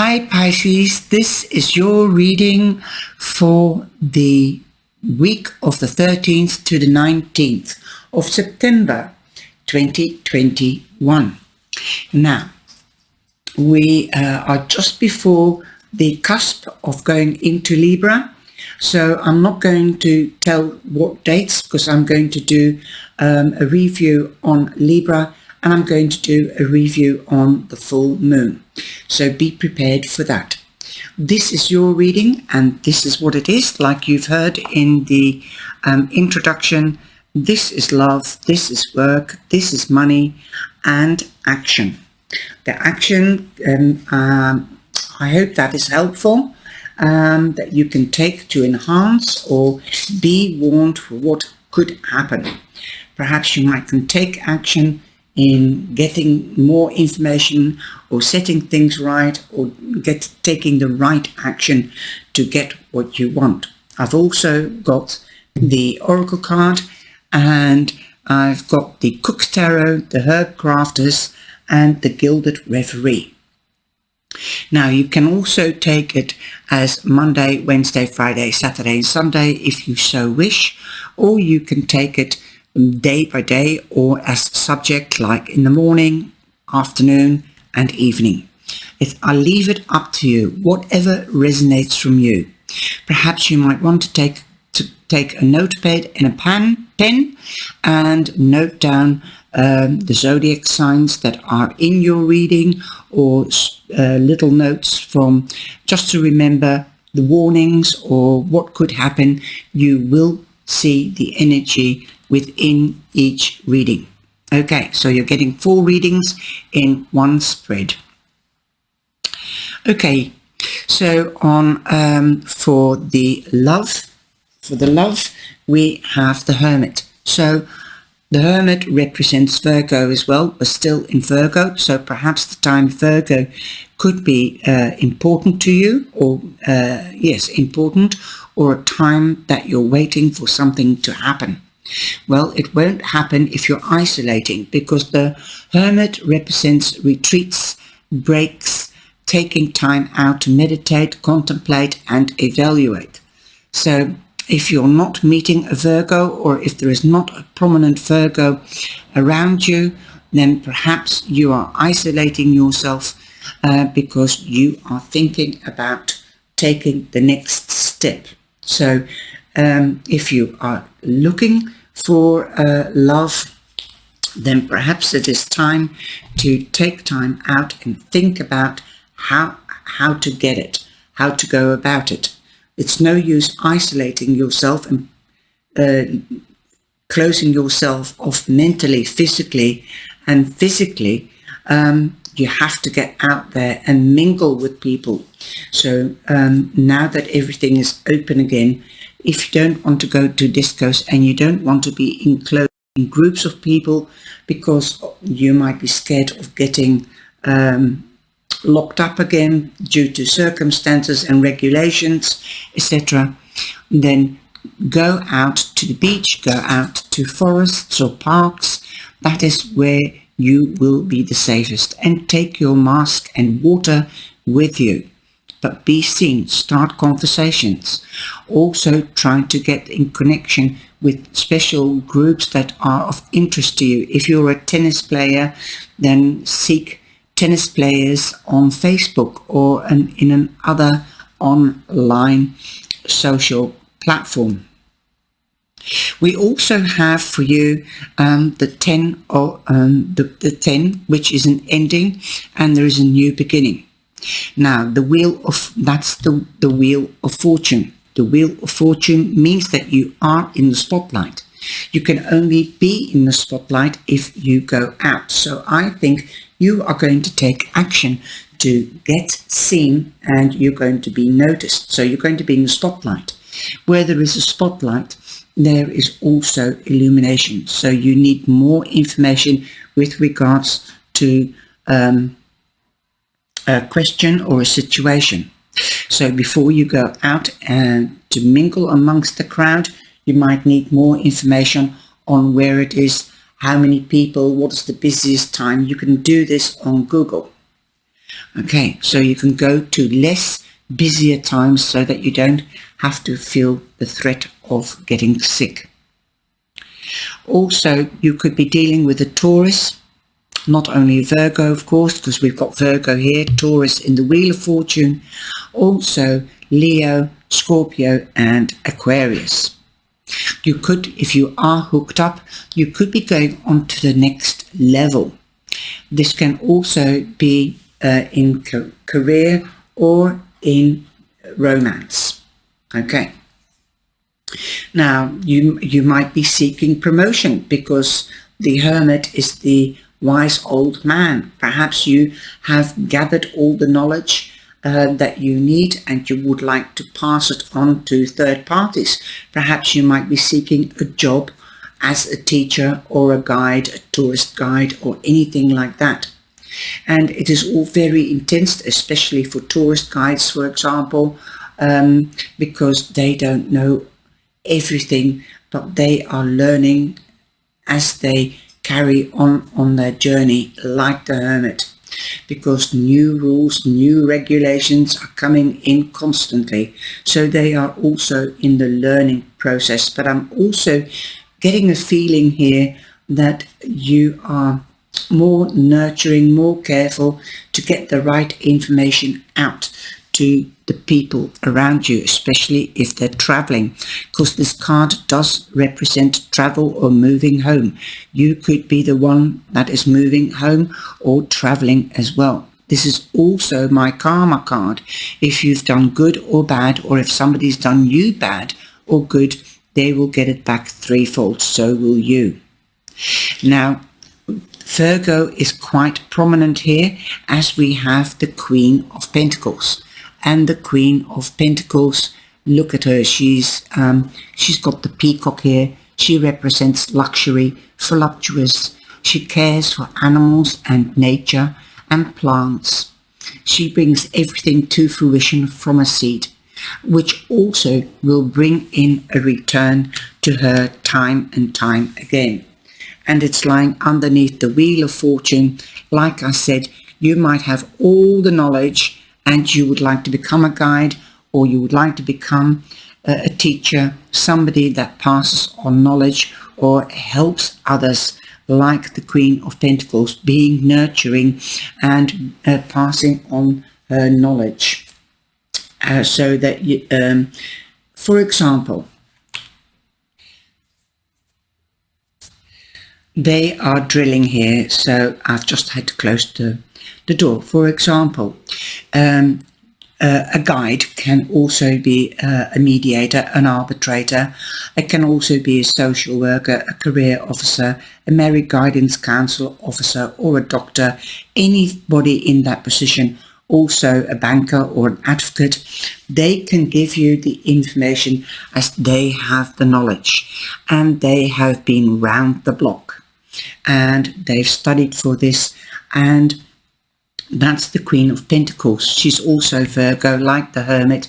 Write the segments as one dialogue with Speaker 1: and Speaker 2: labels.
Speaker 1: Hi Pisces, this is your reading for the week of the 13th to the 19th of September 2021. Now, we are just before the cusp of going into Libra, so I'm not going to tell what dates because I'm going to do a review on Libra and I'm going to do a review on the full moon. So be prepared for that. This is your reading and this is what it is. Like you've heard in the introduction, this is love, this is work, this is money and action. The action, I hope that is helpful, that you can take to enhance or be warned for what could happen. Perhaps you might can take action in getting more information or setting things right or taking the right action to get what you want. I've also got the Oracle card and I've got the Cook's Tarot, the Herb Crafters and the Gilded Reverie. Now you can also take it as Monday, Wednesday, Friday, Saturday and Sunday if you so wish, or you can take it day by day or as subject like in the morning, afternoon and evening. I'll leave it up to you, whatever resonates from you. Perhaps you might want to take a notepad and a pen and note down the zodiac signs that are in your reading or little notes from just to remember the warnings or what could happen. You will see the energy within each reading. Okay, so you're getting 4 readings in one spread. Okay, so on for the love we have the Hermit. So the Hermit represents Virgo as well, but still in Virgo, so perhaps the time Virgo could be important to you, or yes, important, or a time that you're waiting for something to happen. Well, it won't happen if you're isolating, because the Hermit represents retreats, breaks, taking time out to meditate, contemplate and evaluate. So if you're not meeting a Virgo, or if there is not a prominent Virgo around you, then perhaps you are isolating yourself because you are thinking about taking the next step. So if you are looking for love, then perhaps it is time to take time out and think about how to get it, how to go about it. It's no use isolating yourself and closing yourself off mentally, physically, and physically. You have to get out there and mingle with people. So now that everything is open again, if you don't want to go to discos and you don't want to be enclosed in groups of people because you might be scared of getting locked up again due to circumstances and regulations, etc., then go out to the beach, go out to forests or parks. That is where you will be the safest, and take your mask and water with you. But be seen, start conversations. Also try to get in connection with special groups that are of interest to you. If you're a tennis player, then seek tennis players on Facebook or in another online social platform. We also have for you the 10, or the 10, which is an ending, and there is a new beginning. Now, that's the Wheel of Fortune. The Wheel of Fortune means that you are in the spotlight. You can only be in the spotlight if you go out. So I think you are going to take action to get seen and you're going to be noticed. So you're going to be in the spotlight. Where there is a spotlight, there is also illumination. So you need more information with regards to a question or a situation. So before you go out and to mingle amongst the crowd, you might need more information on where it is, how many people, what is the busiest time. You can do this on Google. Okay, so you can go to less busier times so that you don't have to feel the threat of getting sick. Also, you could be dealing with a Taurus, not only Virgo, of course, because we've got Virgo here, Taurus in the Wheel of Fortune, also Leo, Scorpio, and Aquarius. You could, if you are hooked up, you could be going on to the next level. This can also be in career or in romance. Okay. Now, you might be seeking promotion because the Hermit is the wise old man. Perhaps you have gathered all the knowledge that you need and you would like to pass it on to third parties. Perhaps you might be seeking a job as a teacher or a guide, a tourist guide or anything like that. And it is all very intense, especially for tourist guides, for example, because they don't know everything, but they are learning as they carry on their journey, like the Hermit, because new rules, new regulations are coming in constantly. So they are also in the learning process. But I'm also getting a feeling here that you are more nurturing, more careful to get the right information out to the people around you, especially if they're traveling, because this card does represent travel or moving home. You could be the one that is moving home or traveling as well. This is also my karma card. If you've done good or bad, or if somebody's done you bad or good, they will get it back threefold. So will you. Now, Virgo is quite prominent here, as we have the Queen of Pentacles. And the Queen of Pentacles, look at her, she's got the peacock here. She represents luxury, voluptuous. She cares for animals and nature and plants. She brings everything to fruition from a seed, which also will bring in a return to her time and time again. And it's lying underneath the Wheel of Fortune. Like I said, you might have all the knowledge and you would like to become a guide, or you would like to become a teacher, somebody that passes on knowledge or helps others, like the Queen of Pentacles, being nurturing and passing on her knowledge. So that, for example, they are drilling here, so I've just had to close the door. For example, a guide can also be a mediator, an arbitrator. It can also be a social worker, a career officer, a married guidance counsel officer, or a doctor, anybody in that position. Also a banker or an advocate. They can give you the information as they have the knowledge, and they have been round the block and they've studied for this. And that's the Queen of Pentacles. She's also Virgo, like the Hermit,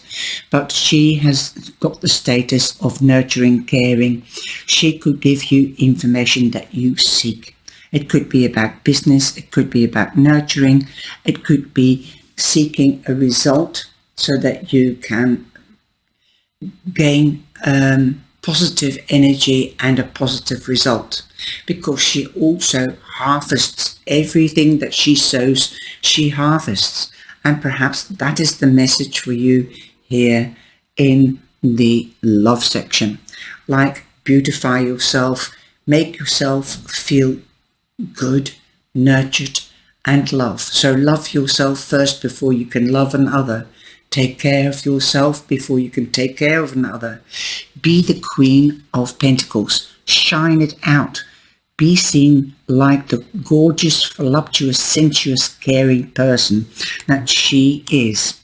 Speaker 1: but she has got the status of nurturing, caring. She could give you information that you seek. It could be about business, it could be about nurturing, it could be seeking a result so that you can gain positive energy and a positive result, because she also harvests everything that she sows, she harvests. And perhaps that is the message for you here in the love section. Like, beautify yourself, make yourself feel good, nurtured and love. So love yourself first before you can love another. Take care of yourself before you can take care of another. Be the Queen of Pentacles. Shine it out. Be seen like the gorgeous, voluptuous, sensuous, caring person that she is.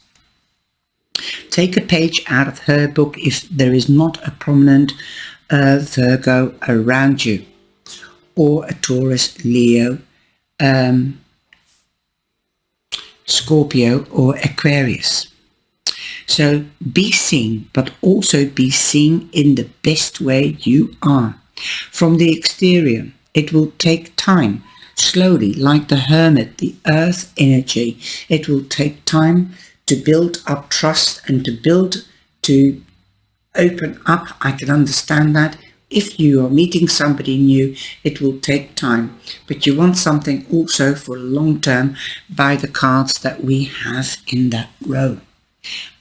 Speaker 1: Take a page out of her book if there is not a prominent Virgo around you, or a Taurus, Leo, Scorpio or Aquarius. So be seen, but also be seen in the best way you are. From the exterior, it will take time slowly, like the hermit, the earth energy. It will take time to build up trust and to open up. I can understand that. If you are meeting somebody new, it will take time, but you want something also for long term by the cards that we have in that row.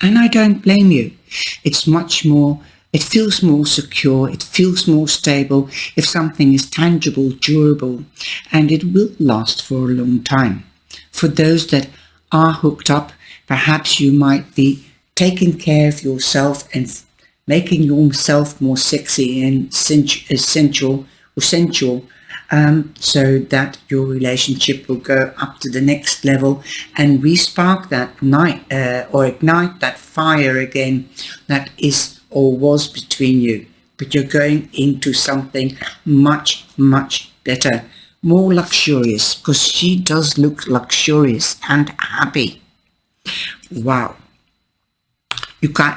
Speaker 1: And I don't blame you. It's much more, it feels more secure, it feels more stable if something is tangible, durable, and it will last for a long time. For those that are hooked up, perhaps you might be taking care of yourself and making yourself more sexy and sensual, so that your relationship will go up to the next level and re-spark that night or ignite that fire again that is or was between you. But you're going into something much, much better, more luxurious, because she does look luxurious and happy. Wow.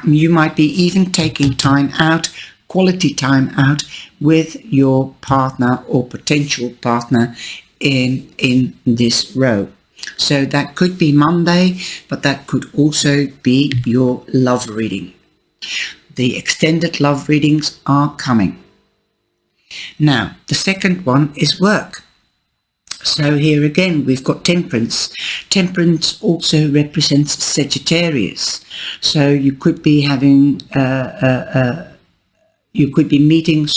Speaker 1: You might be even taking time out, quality time out with your partner or potential partner in this row. So that could be Monday, but that could also be your love reading. The extended love readings are coming. Now, the second one is work. So here again, we've got Temperance. Temperance also represents Sagittarius. So you could be having, meeting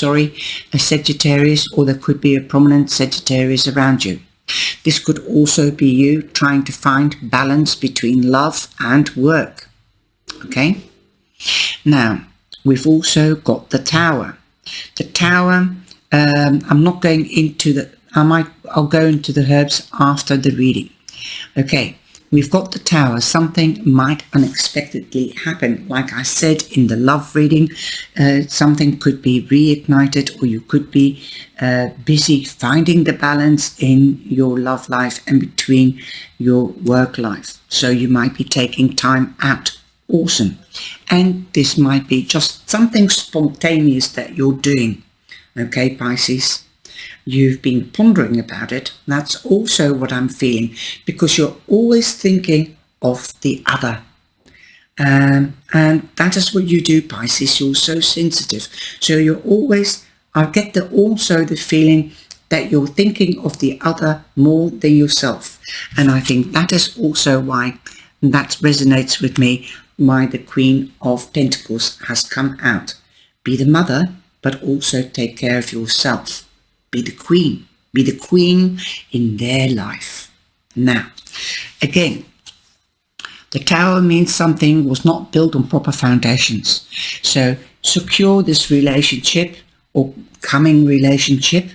Speaker 1: a Sagittarius, or there could be a prominent Sagittarius around you. This could also be you trying to find balance between love and work. Okay? Now, we've also got the Tower. The Tower, I'm not going into the, I'll go into the herbs after the reading. Okay, we've got the Tower. Something might unexpectedly happen. Like I said in the love reading, something could be reignited, or you could be busy finding the balance in your love life and between your work life. So you might be taking time out. Awesome. And this might be just something spontaneous that you're doing. Okay, Pisces? You've been pondering about it. That's also what I'm feeling, because you're always thinking of the other. And that is what you do, Pisces. You're so sensitive. So you're always, I get also the feeling that you're thinking of the other more than yourself. And I think that is also why that resonates with me, why the Queen of Pentacles has come out. Be the mother, but also take care of yourself. Be the queen. Be the queen in their life. Now, again, the Tower means something was not built on proper foundations. So secure this relationship or coming relationship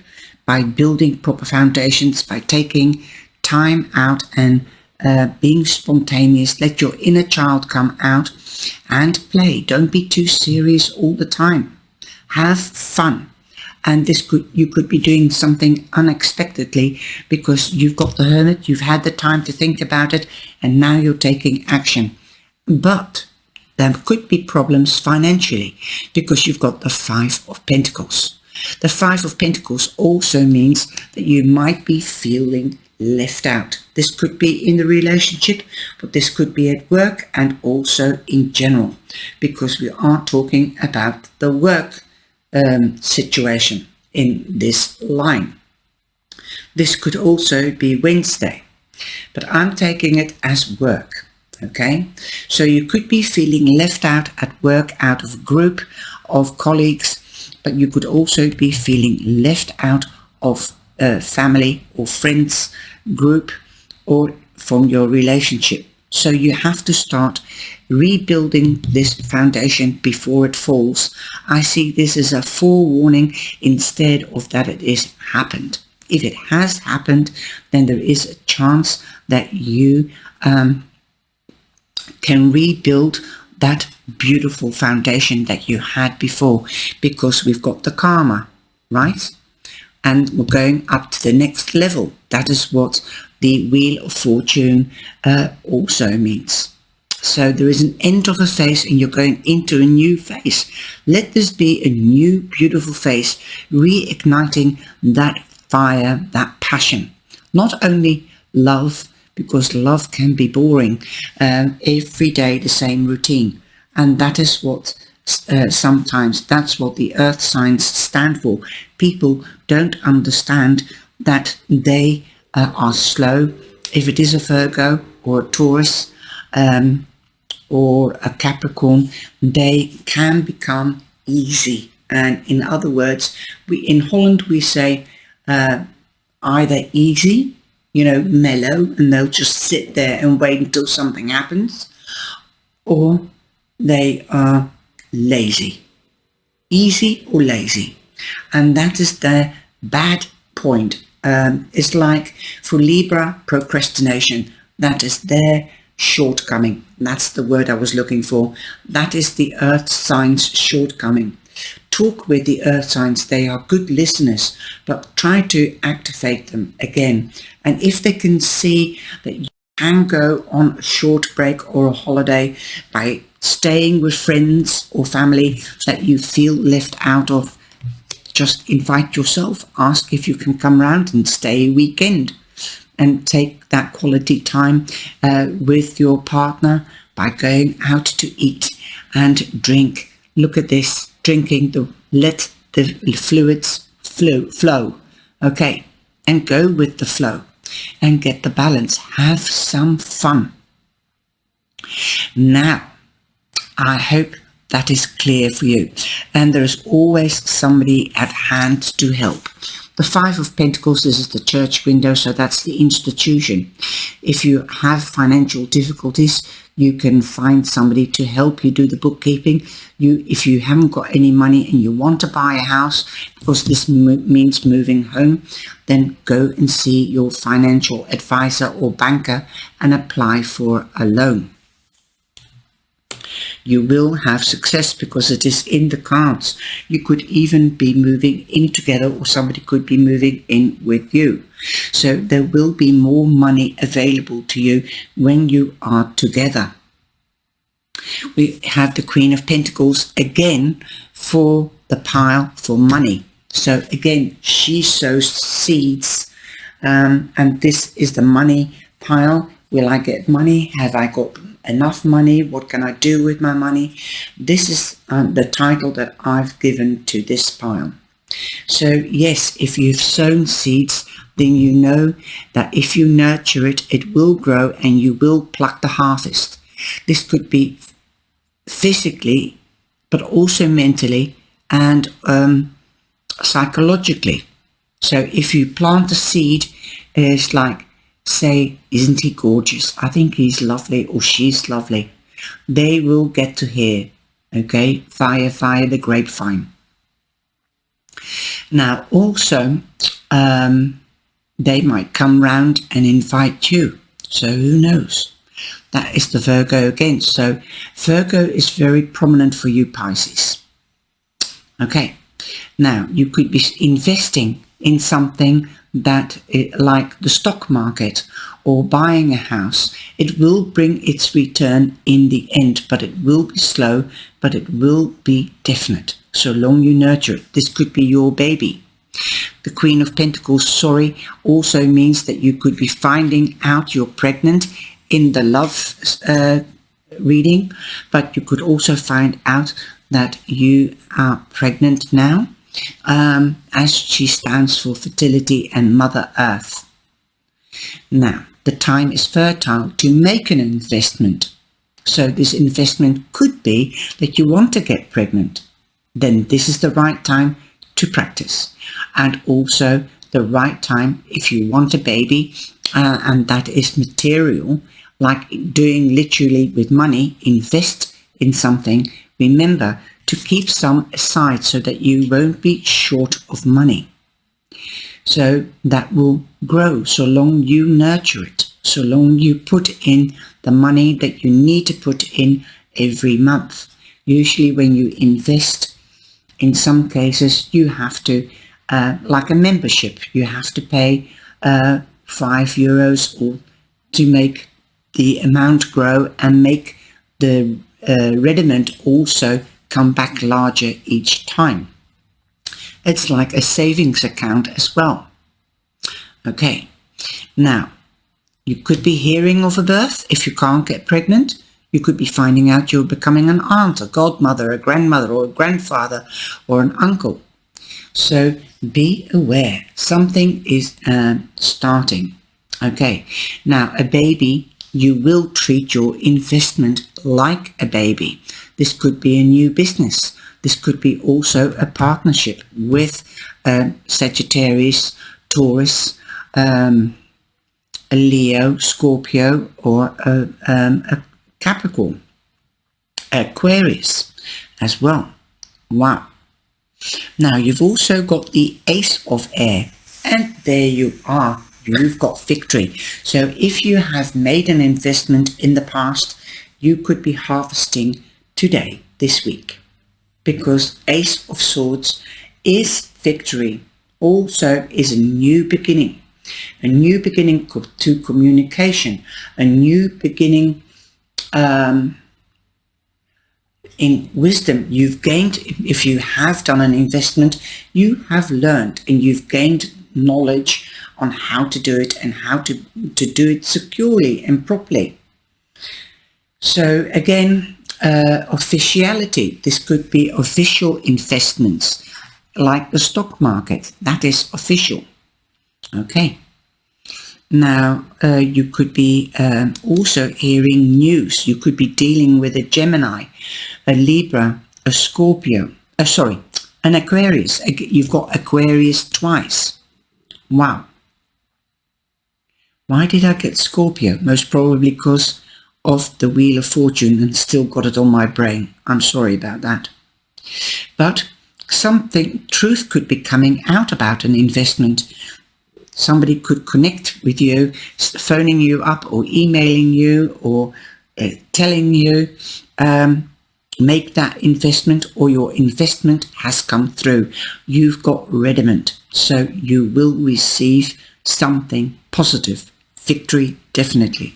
Speaker 1: by building proper foundations, by taking time out and being spontaneous. Let your inner child come out and play. Don't be too serious all the time. Have fun. And you could be doing something unexpectedly, because you've got the Hermit, you've had the time to think about it, and now you're taking action. But there could be problems financially, because you've got the Five of Pentacles. The Five of Pentacles also means that you might be feeling left out. This could be in the relationship, but this could be at work and also in general, because we are talking about the work situation in this line. This could also be Wednesday, but I'm taking it as work. Okay, so you could be feeling left out at work, out of a group of colleagues, but you could also be feeling left out of a family or friends group, or from your relationship. So you have to start rebuilding this foundation before it falls. I see this as a forewarning instead of that it is happened. If it has happened, then there is a chance that you can rebuild that beautiful foundation that you had before, because we've got the karma, right? And we're going up to the next level. That is what the Wheel of Fortune also means. So there is an end of a phase and you're going into a new phase. Let this be a new beautiful phase, reigniting that fire, that passion. Not only love, because love can be boring, every day the same routine. And that is what sometimes, that's what the earth signs stand for. People don't understand that they are slow. If it is a Virgo or a Taurus or a Capricorn, they can become easy. And in other words, in Holland we say either easy, mellow, and they'll just sit there and wait until something happens, or they are lazy. Easy or lazy. And that is the bad point. It's like for Libra, procrastination. That is their shortcoming. That's the word I was looking for. That is the earth signs shortcoming. Talk with the earth signs. They are good listeners, but try to activate them again. And if they can see that you can go on a short break or a holiday by staying with friends or family that you feel left out of, just invite yourself. Ask if you can come round and stay a weekend and take that quality time with your partner by going out to eat and drink. Look at this, drinking, let the fluids flow, okay, and go with the flow and get the balance. Have some fun. Now, I hope that is clear for you, and there is always somebody at hand to help. The Five of Pentacles, this is the church window, so that's the institution. If you have financial difficulties, you can find somebody to help you do the bookkeeping. If you haven't got any money and you want to buy a house, because this means moving home, then go and see your financial advisor or banker and apply for a loan. You will have success because it is in the cards. You could even be moving in together, or somebody could be moving in with you. So there will be more money available to you when you are together. We have the Queen of Pentacles again for the pile for money. So again, she sows seeds, and this is the money pile. Will I get money? Have I got enough money? What can I do with my money? This is the title that I've given to this pile. So yes, if you've sown seeds, then you know that if you nurture it, it will grow and you will pluck the harvest. This could be physically, but also mentally and psychologically. So if you plant a seed, it's like, say, isn't he gorgeous? I think he's lovely, or she's lovely. They will get to hear, okay, via the grapevine. Now, also, they might come round and invite you. So who knows? That is the Virgo again. So Virgo is very prominent for you, Pisces. Okay. Now, you could be investing in something that like the stock market or buying a house. It will bring its return in the end, but it will be slow, but it will be definite so long you nurture it. This could be your baby. The Queen of Pentacles, also means that you could be finding out you're pregnant in the love reading, but you could also find out that you are pregnant now, as she stands for fertility and Mother Earth. Now, the time is fertile to make an investment. So this investment could be that you want to get pregnant. Then this is the right time to practice. And also the right time if you want a baby, and that is material, like doing literally with money, invest in something. Remember to keep some aside so that you won't be short of money. So that will grow so long you nurture it, so long you put in the money that you need to put in every month. Usually when you invest, in some cases you have to, like a membership, you have to pay €5 or to make the amount grow and make the rediment also come back larger each time. It's like a savings account as well. Okay, Now, you could be hearing of a birth if you can't get pregnant. You could be finding out you're becoming an aunt, a godmother, a grandmother, or a grandfather, or an uncle. So be aware, something is starting. Okay, now a baby, you will treat your investment like a baby. This could be a new business. This could be also a partnership with Sagittarius, Taurus, a Leo, Scorpio, or a Capricorn, Aquarius as well. Wow. Now you've also got the Ace of Air, and there you are. You've got victory. So if you have made an investment in the past, you could be harvesting today, this week, because Ace of Swords is victory, also is a new beginning to communication, a new beginning in wisdom. You've gained, if you have done an investment, you have learned and you've gained knowledge on how to do it and how to do it securely and properly. So again, officiality. This could be official investments, like the stock market. That is official. Okay. Now, you could be also hearing news. You could be dealing with a Gemini, a Libra, a Scorpio, an Aquarius. You've got Aquarius twice. Wow. Why did I get Scorpio? Most probably because of the Wheel of Fortune and still got it on my brain. I'm sorry about that. But truth could be coming out about an investment. Somebody could connect with you, phoning you up or emailing you or telling you, make that investment, or your investment has come through. You've got rediment, so you will receive something positive. Victory, definitely.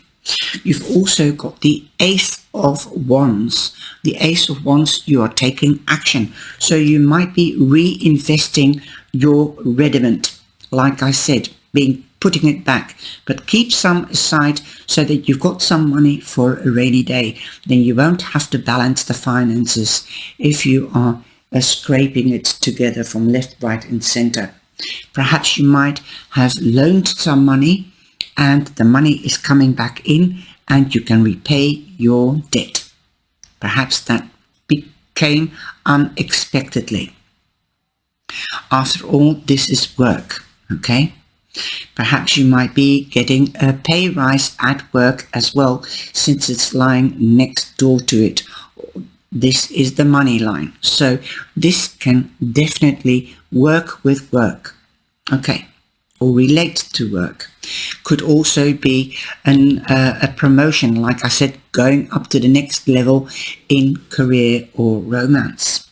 Speaker 1: You've also got the Ace of Wands. The Ace of Wands, you are taking action. So you might be reinvesting your rediment. Like I said, putting it back, but keep some aside so that you've got some money for a rainy day. Then you won't have to balance the finances if you are scraping it together from left, right and center. Perhaps you might have loaned some money and the money is coming back in and you can repay your debt. Perhaps that became unexpectedly. After all, this is work, okay? Perhaps you might be getting a pay rise at work as well, since it's lying next door to it. This is the money line. So this can definitely work with work, okay, or relate to work. Could also be a promotion, like I said, going up to the next level in career or romance.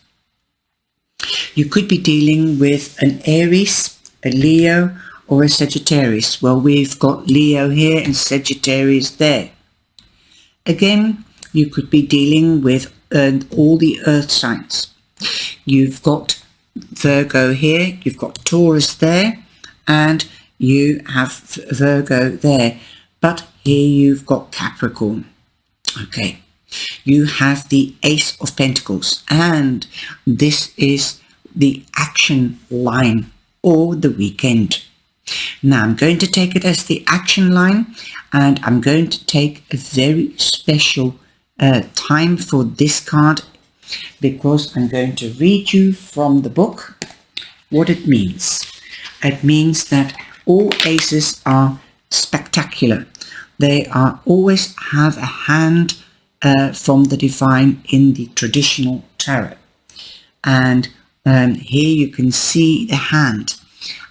Speaker 1: You could be dealing with an Aries, a Leo, or a Sagittarius. Well, we've got Leo here and Sagittarius there. Again, you could be dealing with all the earth signs. You've got Virgo here, you've got Taurus there, and you have Virgo there. But here you've got Capricorn. Okay. You have the Ace of Pentacles, and this is the action line or the weekend. Now I'm going to take it as the action line, and I'm going to take a very special time for this card, because I'm going to read you from the book what it means. It means that all aces are spectacular. They are always have a hand from the divine in the traditional tarot. And here you can see the hand.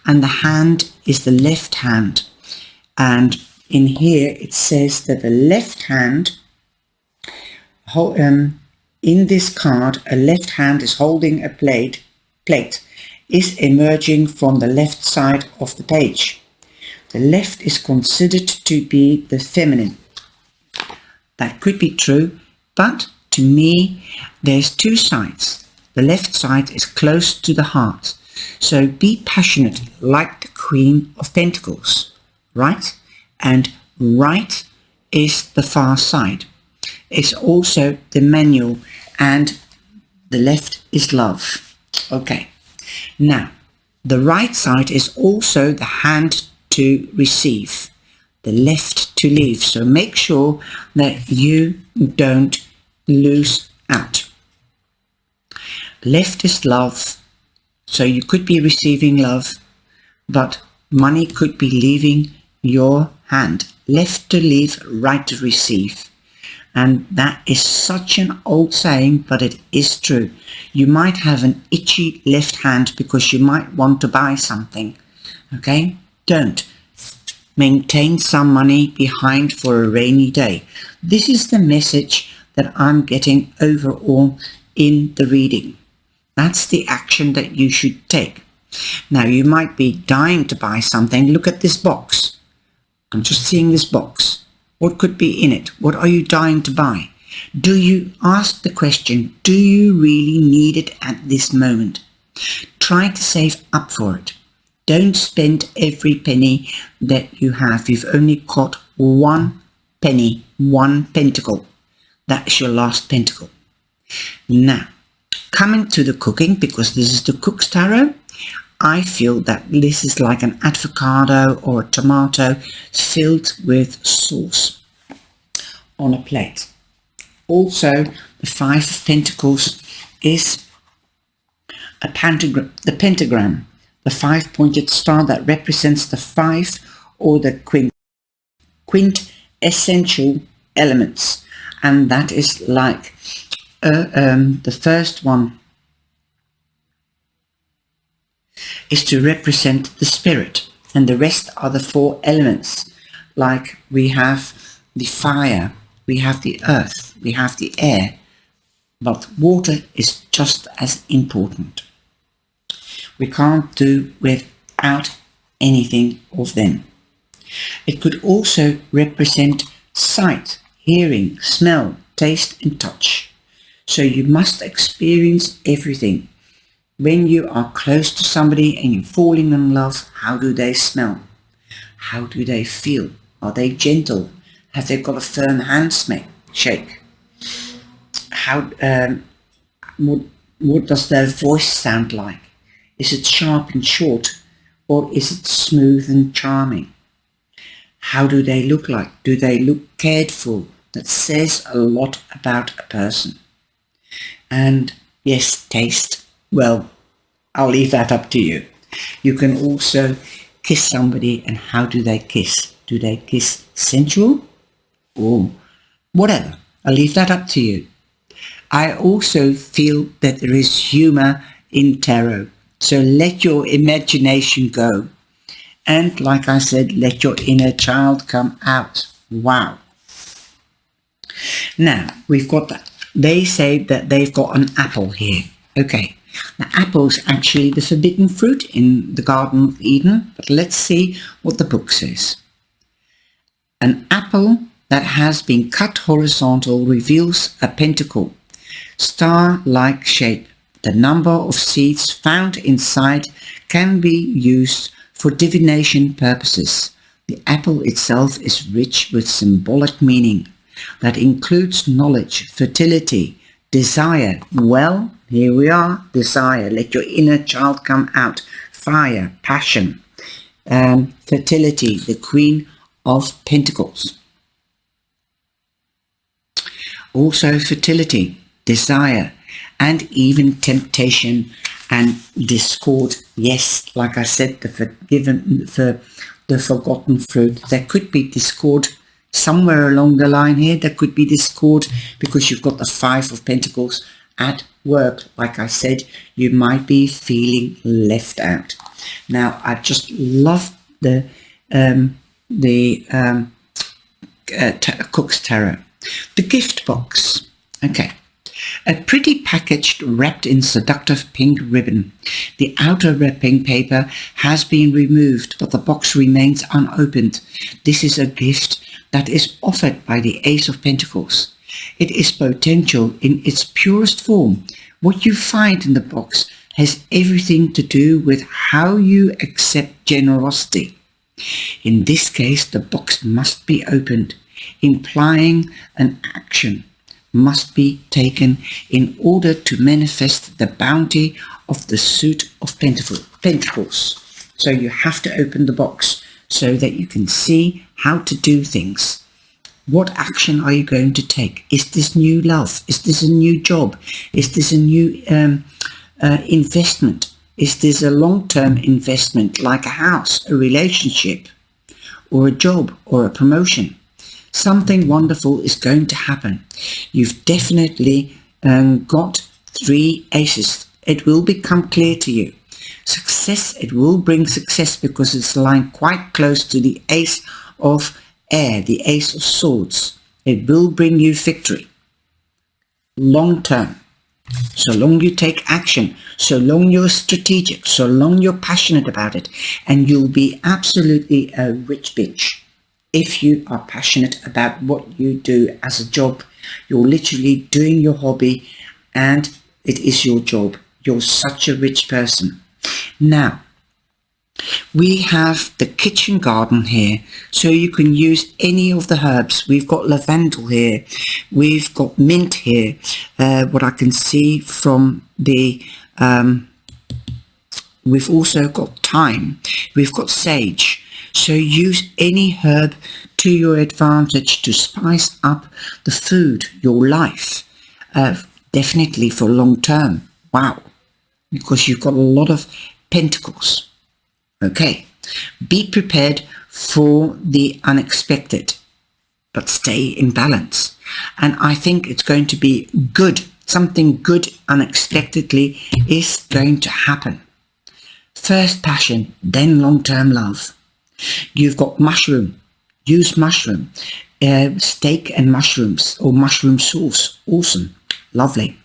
Speaker 1: And the hand is the left hand. And in here it says that the left hand, in this card, a left hand is holding a plate is emerging from the left side of the page. The left is considered to be the feminine. That could be true, but to me, there's two sides. The left side is close to the heart. So be passionate like the Queen of Pentacles, right? and right is the far side. It's also the manual, and the left is love. Okay, now the right side is also the hand to receive, the left to leave. So make sure that you don't lose out. Left is love, so you could be receiving love, but money could be leaving your hand. Left to leave, right to receive. And that is such an old saying, but it is true. You might have an itchy left hand because you might want to buy something. Okay? Don't. Maintain some money behind for a rainy day. This is the message that I'm getting overall in the reading. That's the action that you should take. Now, you might be dying to buy something. Look at this box. I'm just seeing this box. What could be in it? What are you dying to buy? Do you ask the question, do you really need it at this moment? Try to save up for it. Don't spend every penny that you have. You've only got one penny, one pentacle. That is your last pentacle. Now, coming to the cooking, because this is the Cook's Tarot, I feel that this is like an avocado or a tomato filled with sauce on a plate. Also, the Five of Pentacles is a pentagram, the five-pointed star that represents the five or the quintessential elements. And that is like the first one is to represent the spirit, and the rest are the four elements. Like we have the fire, we have the earth, we have the air, but water is just as important. We can't do without anything of them. It could also represent sight, hearing, smell, taste and touch. So you must experience everything. When you are close to somebody and you're falling in love, how do they smell? How do they feel? Are they gentle? Have they got a firm handshake? How? What does their voice sound like? Is it sharp and short, or is it smooth and charming? How do they look like? Do they look cared for? That says a lot about a person. And yes, taste. Well, I'll leave that up to you. You can also kiss somebody, and how do they kiss? Do they kiss sensual? Or whatever. I'll leave that up to you. I also feel that there is humor in tarot. So let your imagination go. And like I said, let your inner child come out. Wow. Now, we've got that. They say that they've got an apple here. Okay. The apple is actually the forbidden fruit in the Garden of Eden. But let's see what the book says. An apple that has been cut horizontal reveals a pentacle, star-like shape. The number of seeds found inside can be used for divination purposes. The apple itself is rich with symbolic meaning that includes knowledge, fertility, desire. Well, here we are, desire. Let your inner child come out. Fire, passion, fertility, the Queen of Pentacles. Also fertility, desire, and even temptation and discord. Yes, like I said, the forgotten fruit. There could be discord somewhere along the line here. There could be discord because you've got the Five of Pentacles at work. Like I said, you might be feeling left out. Now, I just love the Cook's Tarot. The gift box. Okay. A pretty package wrapped in seductive pink ribbon. The outer wrapping paper has been removed, but the box remains unopened. This is a gift that is offered by the Ace of Pentacles. It is potential in its purest form. What you find in the box has everything to do with how you accept generosity. In this case, the box must be opened, implying an action must be taken in order to manifest the bounty of the suit of pentacles. So you have to open the box so that you can see how to do things. What action are you going to take? Is this new love? Is this a new job? Is this a new investment? Is this a long-term investment like a house, a relationship, or a job, or a promotion? Something wonderful is going to happen. You've definitely got 3 aces. It will become clear to you. Success, it will bring success because it's lying quite close to the ace of air, the ace of swords. It will bring you victory. Long term. So long you take action, so long you're strategic, so long you're passionate about it, and you'll be absolutely a rich bitch. If you are passionate about what you do as a job, you're literally doing your hobby and it is your job. You're such a rich person. Now, we have the kitchen garden here, so you can use any of the herbs. We've got lavender here, we've got mint here, what I can see from the, we've also got thyme, we've got sage. So use any herb to your advantage to spice up the food, your life, definitely for long term. Wow, because you've got a lot of pentacles. Okay, be prepared for the unexpected, but stay in balance. And I think it's going to be good. Something good unexpectedly is going to happen. First passion, then long-term love. You've got mushroom. Use mushroom. Steak and mushrooms, or mushroom sauce. Awesome. Lovely.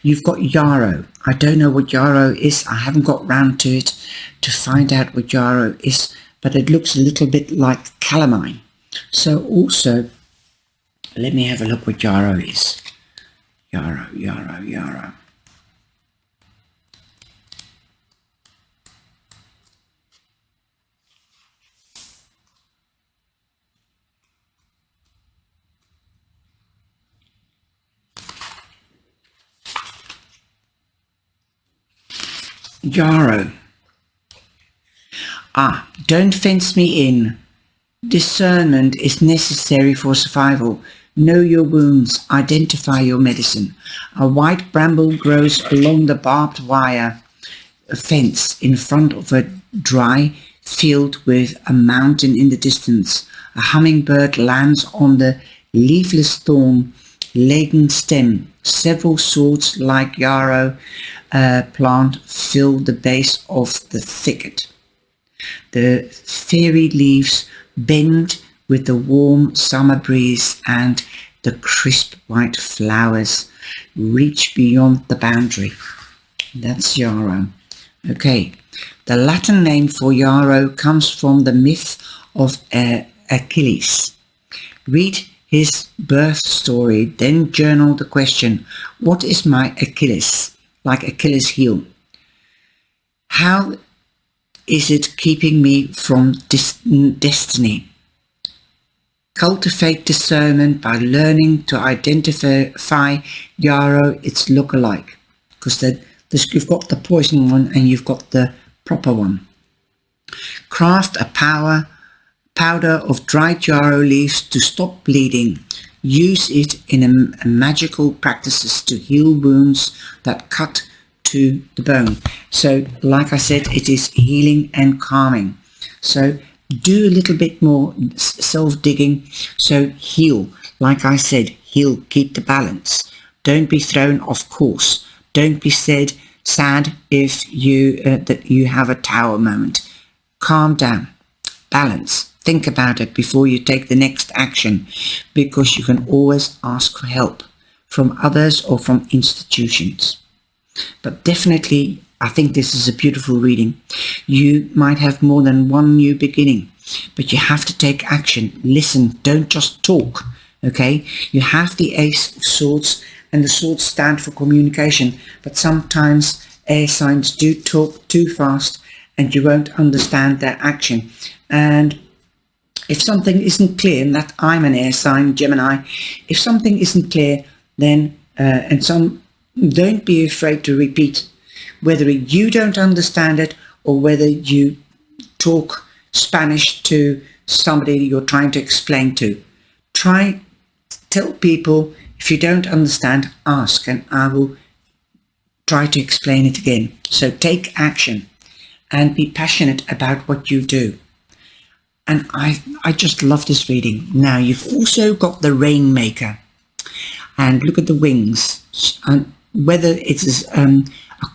Speaker 1: You've got yarrow. I don't know what yarrow is. I haven't got round to it to find out what yarrow is, but it looks a little bit like calamine. So also, let me have a look what yarrow is. Yarrow. Yarrow. Don't fence me in. Discernment is necessary for survival. Know your wounds. Identify your medicine. A white bramble grows along the barbed wire fence in front of a dry field with a mountain in the distance. A hummingbird lands on the leafless thorn-laden stem. Several swords like yarrow plant fill the base of the thicket. The fairy leaves bend with the warm summer breeze, and the crisp white flowers reach beyond the boundary. That's yarrow. Okay, the Latin name for yarrow comes from the myth of Achilles. Read his birth story, then journal the question, what is my Achilles? Like Achilles' heel. How is it keeping me from destiny? Cultivate discernment by learning to identify yarrow, its look-alike. Because you've got the poison one and you've got the proper one. Craft a powder of dried yarrow leaves to stop bleeding. Use it in a magical practices to heal wounds that cut to the bone. So like I said, it is healing and calming. So do a little bit more self-digging. So heal. Like I said, heal, keep the balance. Don't be thrown off course. Don't be sad if that you have a tower moment. Calm down. Balance. Think about it before you take the next action, because you can always ask for help from others or from institutions. But definitely, I think this is a beautiful reading. You might have more than one new beginning, but you have to take action. Listen, don't just talk, okay? You have the Ace of Swords, and the swords stand for communication, but sometimes air signs do talk too fast and you won't understand their action. And if something isn't clear, and that I'm an air sign, Gemini, if something isn't clear, then, don't be afraid to repeat, whether you don't understand it or whether you talk Spanish to somebody you're trying to explain to. Tell people, if you don't understand, ask, and I will try to explain it again. So take action and be passionate about what you do. And I just love this reading. Now, you've also got the Rainmaker. And look at the wings. And whether it is a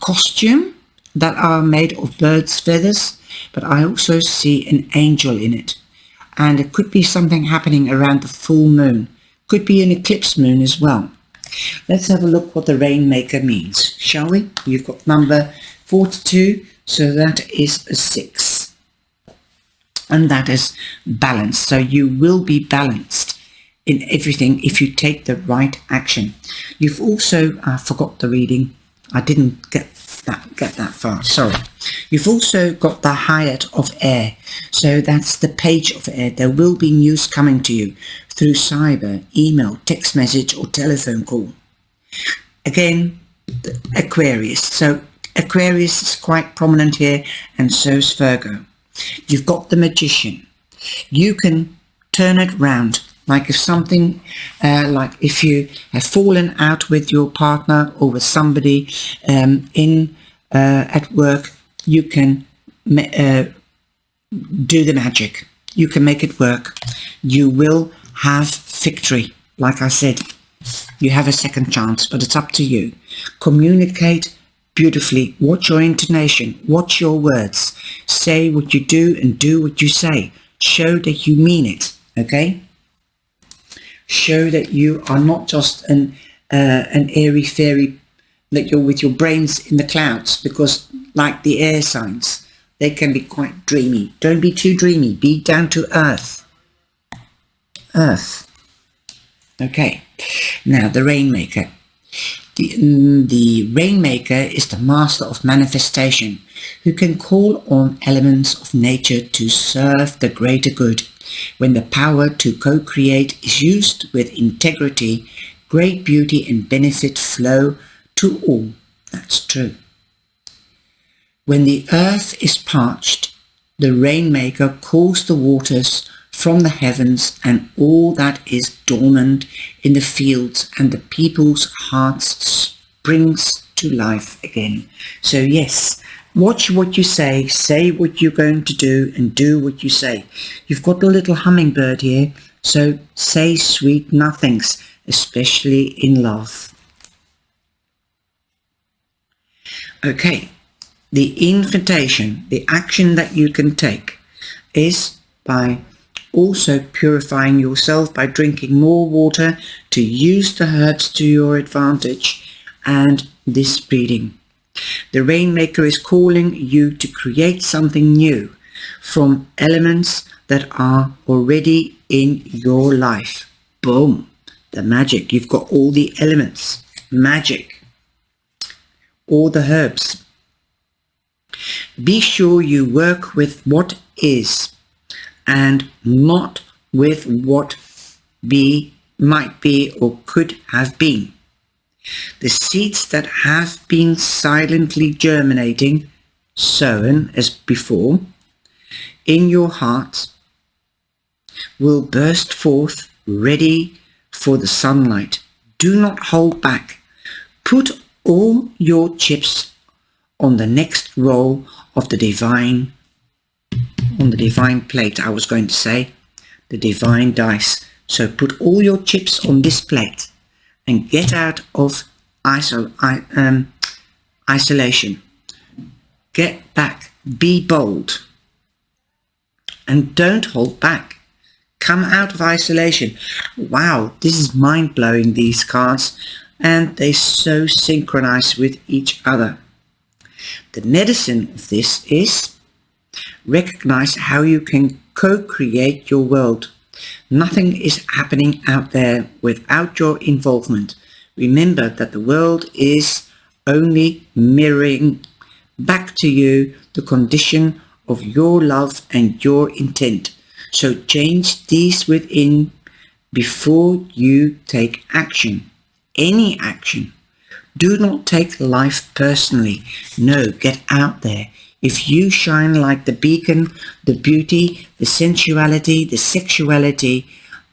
Speaker 1: costume that are made of birds' feathers, but I also see an angel in it. And it could be something happening around the full moon. Could be an eclipse moon as well. Let's have a look what the Rainmaker means, shall we? You've got number 42, so that is a 6. And that is balance. So you will be balanced in everything if you take the right action. You've also, I forgot the reading. I didn't get that far, sorry. You've also got the Hyatt of Air. So that's the Page of Air. There will be news coming to you through cyber, email, text message or telephone call. Again, Aquarius. So Aquarius is quite prominent here, and so is Virgo. You've got the Magician. You can turn it round. Like if something, like if you have fallen out with your partner or with somebody at work, you can do the magic. You can make it work. You will have victory. Like I said, you have a second chance, but it's up to you. Communicate beautifully. Watch your intonation. Watch your words. Say what you do and do what you say. Show that you mean it. Okay? Show that you are not just an airy fairy, that you're with your brains in the clouds, because like the air signs, they can be quite dreamy. Don't be too dreamy. Be down to earth. Okay. Now the Rainmaker. The Rainmaker is the master of manifestation, who can call on elements of nature to serve the greater good. When the power to co-create is used with integrity, great beauty and benefit flow to all. That's true. When the earth is parched, the Rainmaker calls the waters from the heavens, and all that is dormant in the fields and the people's hearts springs to life again. So yes, watch what you say what you're going to do, and do what you say. You've got the little hummingbird here, so say sweet nothings, especially in love. Okay, the invitation, the action that you can take is by also purifying yourself by drinking more water, to use the herbs to your advantage, and this breathing. The Rainmaker is calling you to create something new from elements that are already in your life. Boom, the magic. You've got all the elements, magic, all the herbs. Be sure you work with what is and not with what might be or could have been. The seeds that have been silently germinating, sown as before, in your heart will burst forth ready for the sunlight. Do not hold back. Put all your chips on the next roll of the divine plate, I was going to say, the divine dice. So put all your chips on this plate and get out of isolation. Get back. Be bold. And don't hold back. Come out of isolation. Wow, this is mind-blowing, these cards. And they so synchronize with each other. The medicine of this is recognize how you can co-create your world. Nothing is happening out there without your involvement. Remember that the world is only mirroring back to you the condition of your love and your intent. So change these within before you take action. Any action. Do not take life personally. No, get out there. If you shine like the beacon, the beauty, the sensuality, the sexuality,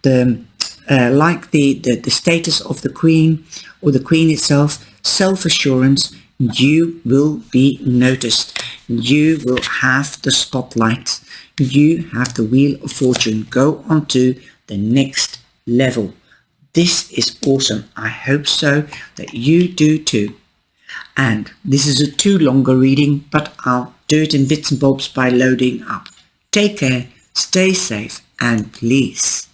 Speaker 1: like the status of the queen or the queen itself, self-assurance, you will be noticed. You will have the spotlight. You have the wheel of fortune. Go on to the next level. This is awesome. I hope so that you do too. And this is a too longer reading, but I'll do it in bits and bobs by loading up. Take care, stay safe, and please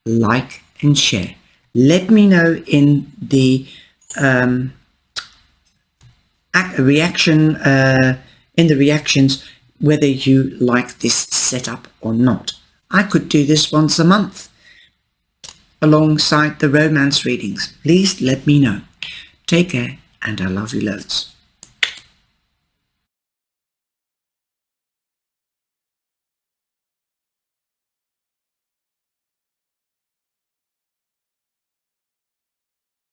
Speaker 1: like and share. Let me know in the reactions whether you like this setup or not. I could do this once a month alongside the romance readings. Please let me know. Take care, and I love you loads.